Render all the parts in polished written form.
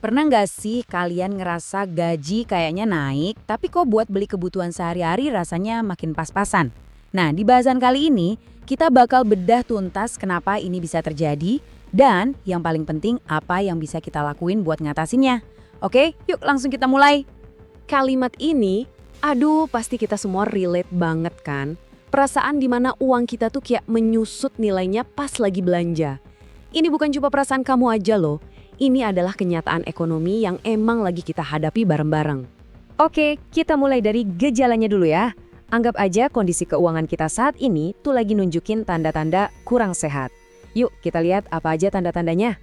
Pernah nggak sih kalian ngerasa gaji kayaknya naik, tapi kok buat beli kebutuhan sehari-hari rasanya makin pas-pasan? Nah, di bahasan kali ini, kita bakal bedah tuntas kenapa ini bisa terjadi, dan yang paling penting apa yang bisa kita lakuin buat ngatasinnya. Oke, yuk langsung kita mulai. Kalimat ini, aduh pasti kita semua relate banget kan? Perasaan dimana uang kita tuh kayak menyusut nilainya pas lagi belanja. Ini bukan cuma perasaan kamu aja loh, ini adalah kenyataan ekonomi yang emang lagi kita hadapi bareng-bareng. Oke, kita mulai dari gejalanya dulu ya. Anggap aja kondisi keuangan kita saat ini tuh lagi nunjukin tanda-tanda kurang sehat. Yuk kita lihat apa aja tanda-tandanya.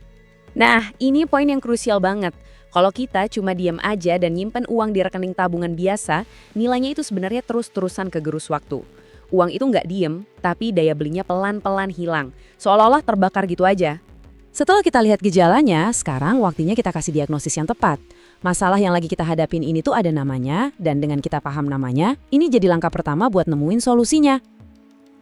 Nah, ini poin yang krusial banget. Kalau kita cuma diam aja dan nyimpen uang di rekening tabungan biasa, nilainya itu sebenarnya terus-terusan kegerus waktu. Uang itu nggak diem, tapi daya belinya pelan-pelan hilang. Seolah-olah terbakar gitu aja. Setelah kita lihat gejalanya, sekarang waktunya kita kasih diagnosis yang tepat. Masalah yang lagi kita hadapin ini tuh ada namanya, dan dengan kita paham namanya, ini jadi langkah pertama buat nemuin solusinya.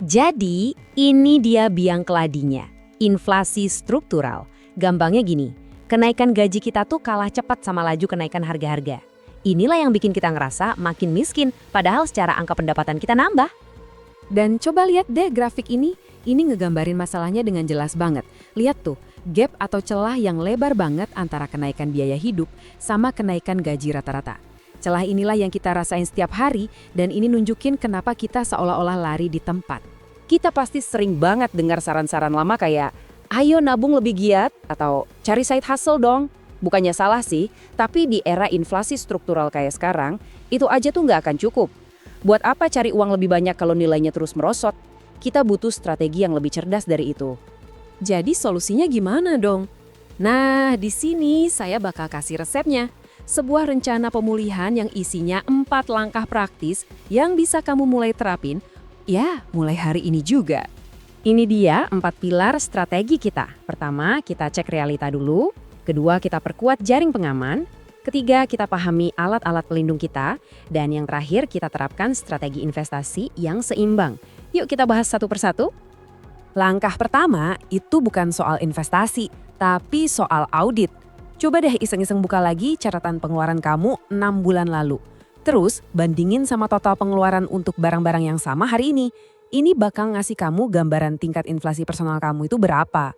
Jadi, ini dia biang keladinya. Inflasi struktural. Gampangnya gini, kenaikan gaji kita tuh kalah cepat sama laju kenaikan harga-harga. Inilah yang bikin kita ngerasa makin miskin, padahal secara angka pendapatan kita nambah. Dan coba lihat deh grafik ini ngegambarin masalahnya dengan jelas banget. Lihat tuh, gap atau celah yang lebar banget antara kenaikan biaya hidup sama kenaikan gaji rata-rata. Celah inilah yang kita rasain setiap hari dan ini nunjukin kenapa kita seolah-olah lari di tempat. Kita pasti sering banget dengar saran-saran lama kayak, ayo nabung lebih giat atau cari side hustle dong. Bukannya salah sih, tapi di era inflasi struktural kayak sekarang, itu aja tuh nggak akan cukup. Buat apa cari uang lebih banyak kalau nilainya terus merosot? Kita butuh strategi yang lebih cerdas dari itu. Jadi solusinya gimana dong? Nah, di sini saya bakal kasih resepnya. Sebuah rencana pemulihan yang isinya 4 langkah praktis yang bisa kamu mulai terapin, ya mulai hari ini juga. Ini dia 4 pilar strategi kita. Pertama, kita cek realita dulu. Kedua, kita perkuat jaring pengaman. Ketiga, kita pahami alat-alat pelindung kita. Dan yang terakhir, kita terapkan strategi investasi yang seimbang. Yuk kita bahas satu persatu. Langkah pertama itu bukan soal investasi, tapi soal audit. Coba deh iseng-iseng buka lagi catatan pengeluaran kamu 6 bulan lalu. Terus bandingin sama total pengeluaran untuk barang-barang yang sama hari ini. Ini bakal ngasih kamu gambaran tingkat inflasi personal kamu itu berapa.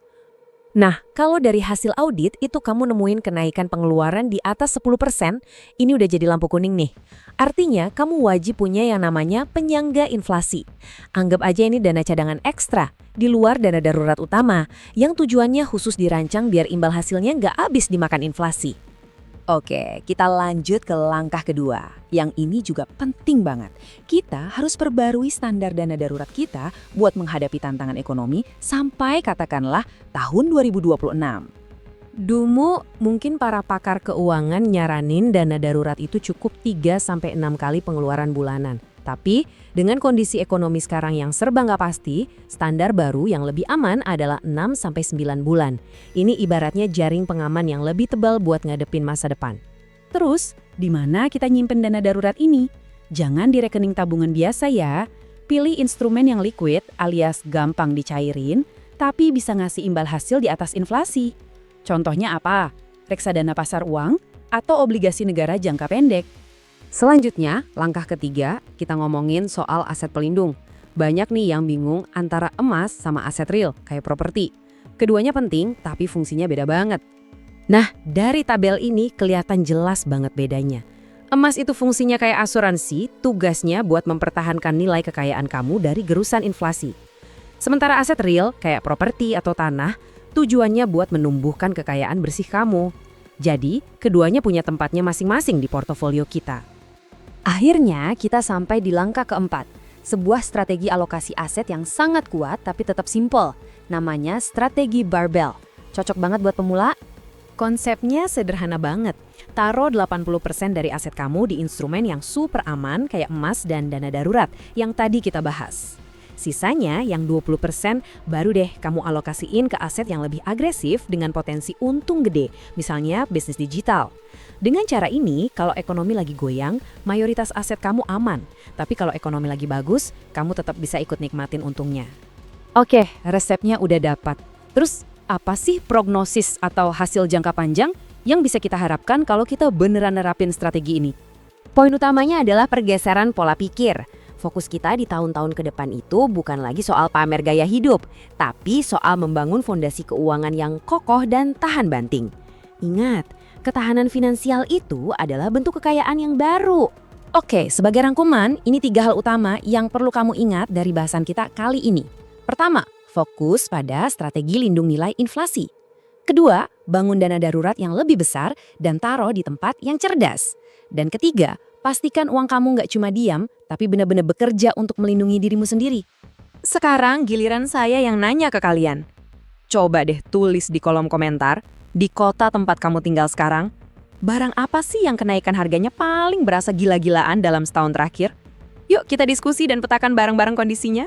Nah, kalau dari hasil audit itu kamu nemuin kenaikan pengeluaran di atas 10%, ini udah jadi lampu kuning nih. Artinya kamu wajib punya yang namanya penyangga inflasi. Anggap aja ini dana cadangan ekstra, di luar dana darurat utama, yang tujuannya khusus dirancang biar imbal hasilnya nggak habis dimakan inflasi. Oke, kita lanjut ke langkah kedua. Yang ini juga penting banget. Kita harus perbarui standar dana darurat kita buat menghadapi tantangan ekonomi sampai katakanlah tahun 2026. Dulu mungkin para pakar keuangan nyaranin dana darurat itu cukup 3-6 kali pengeluaran bulanan. Tapi dengan kondisi ekonomi sekarang yang serba nggak pasti, standar baru yang lebih aman adalah 6-9 bulan. Ini ibaratnya jaring pengaman yang lebih tebal buat ngadepin masa depan. Terus, di mana kita nyimpen dana darurat ini? Jangan di rekening tabungan biasa ya. Pilih instrumen yang liquid alias gampang dicairin, tapi bisa ngasih imbal hasil di atas inflasi. Contohnya apa? Reksadana pasar uang atau obligasi negara jangka pendek. Selanjutnya, langkah ketiga, kita ngomongin soal aset pelindung. Banyak nih yang bingung antara emas sama aset real, kayak properti. Keduanya penting, tapi fungsinya beda banget. Nah, dari tabel ini kelihatan jelas banget bedanya. Emas itu fungsinya kayak asuransi, tugasnya buat mempertahankan nilai kekayaan kamu dari gerusan inflasi. Sementara aset real, kayak properti atau tanah, tujuannya buat menumbuhkan kekayaan bersih kamu. Jadi, keduanya punya tempatnya masing-masing di portofolio kita. Akhirnya kita sampai di langkah keempat, sebuah strategi alokasi aset yang sangat kuat tapi tetap simpel. Namanya strategi barbell. Cocok banget buat pemula? Konsepnya sederhana banget. Taruh 80% dari aset kamu di instrumen yang super aman kayak emas dan dana darurat yang tadi kita bahas. Sisanya yang 20% baru deh kamu alokasiin ke aset yang lebih agresif dengan potensi untung gede, misalnya bisnis digital. Dengan cara ini, kalau ekonomi lagi goyang, mayoritas aset kamu aman. Tapi kalau ekonomi lagi bagus, kamu tetap bisa ikut nikmatin untungnya. Oke, resepnya udah dapat. Terus apa sih prognosis atau hasil jangka panjang? yang bisa kita harapkan kalau kita beneran nerapin strategi ini? Poin utamanya adalah pergeseran pola pikir. Fokus kita di tahun-tahun ke depan itu bukan lagi soal pamer gaya hidup, tapi soal membangun fondasi keuangan yang kokoh dan tahan banting. Ingat, ketahanan finansial itu adalah bentuk kekayaan yang baru. Oke, sebagai rangkuman, ini 3 hal utama yang perlu kamu ingat dari bahasan kita kali ini. Pertama, fokus pada strategi lindung nilai inflasi. Kedua, bangun dana darurat yang lebih besar dan taruh di tempat yang cerdas. Dan ketiga, pastikan uang kamu nggak cuma diam, tapi benar-benar bekerja untuk melindungi dirimu sendiri. Sekarang giliran saya yang nanya ke kalian. Coba deh tulis di kolom komentar, di kota tempat kamu tinggal sekarang, barang apa sih yang kenaikan harganya paling berasa gila-gilaan dalam setahun terakhir? Yuk kita diskusi dan petakan bareng-bareng kondisinya.